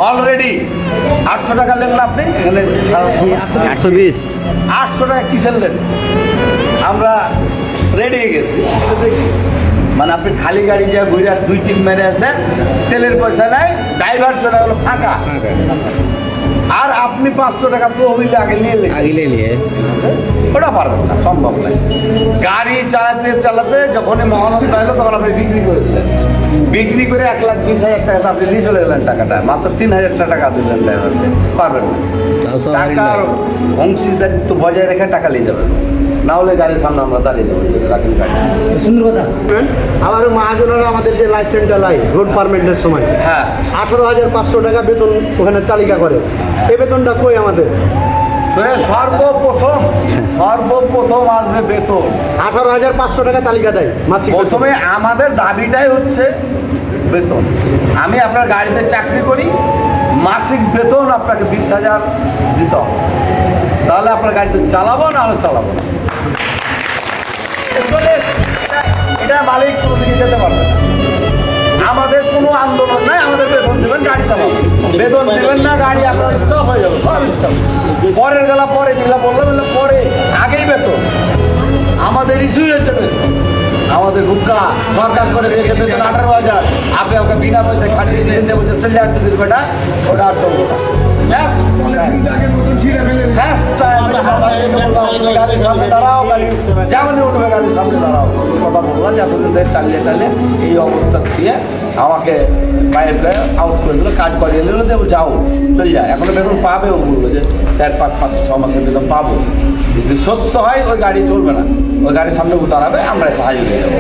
Already 800 টাকা নেন না আপনি এখানে 820 800 টাকা কিসের নেন? আমরা রেডি হয়ে গেছি। মানে আপনি খালি গাড়ি যা ঘুরে 2-3 মেরে আছেন, তেলের পয়সা নাই, ড্রাইভার চলে গেল ফাঁকা, আর আপনি 500 টাকা তহবিলে আগে নিয়ে ওটা পারবেন না, সম্ভব নয়। গাড়ি চালাতে চালাতে যখন মহানন্দা এলো তখন আপনি বিক্রি করে দিলেন, বিক্রি করে 1,20,000 টাকা আপনি নিয়ে চলে গেলেন টাকাটা, মাত্র 3,000 টাকা দিলেন ড্রাইভারকে, পারবেন না। টাকার অংশীদারিত্ব বজায় রেখে টাকা নিয়ে যাবেন, না হলে গাড়ির সামনে আমরা দাঁড়িয়ে যাবো, রাখেন গাড়ি। সুন্দর কথা। আবার মহাজনেরা আমাদের যে লাইসেন্সটা লাই রোড পারমিটের সময়, হ্যাঁ, 18,500 টাকা বেতন ওখানে তালিকা করে। এই বেতনটা কই আমাদের? সর্বপ্রথম আসবে বেতন। 18,500 টাকা তালিকা দেয় মাসিক। প্রথমে আমাদের দাবিটাই হচ্ছে বেতন। আমি আপনার গাড়িতে চাকরি করি, মাসিক বেতন আপনাকে 20,000 দিতে হবে, তাহলে আপনার গাড়িতে চালাবো, না হলে চালাবো না। এটা মালিক কোনো দিকে যেতে পারবে না। আমাদের কোনো আন্দোলন নাই, আমাদের বেতন দেবেন, গাড়ি চালাবো। বেতন দেবেন না, গাড়ি আপনার স্টপ হয়ে যাবে, সব স্টপ। পরের গেলা পরে দিলা বললাম, পরে আগেই বেতন। আমাদের ইস্যুই হচ্ছে বেতন। আমাদের ভুক্কা সরকার করে দিয়েছে বেতন 18,000, আপনি আমাকে বিনা পয়সায় খাটিয়ে দিয়েছেন, যে বলছে তেলে 800 দিন বেটা, ওটা 800 টাকা। গাড়ির সামনে দাঁড়াও, গাড়ি যেমনই উঠবে গাড়ির সামনে দাঁড়াও, কথা বললাম যে এতদিন চালিয়ে চালিয়ে এই অবস্থা দিয়ে আমাকে বাইরে আউট করে দিল, কাজ করিয়ে নিল, যে যাও চলে যায়। এখনো বেতন পাবে, ও বললো যে 4-5-6 মাসের বেতন পাবো। যদি সত্য হয় ওই গাড়ি চলবে না, ওই গাড়ির সামনে দাঁড়াবে, আমরা সাহায্য হয়ে যাবো।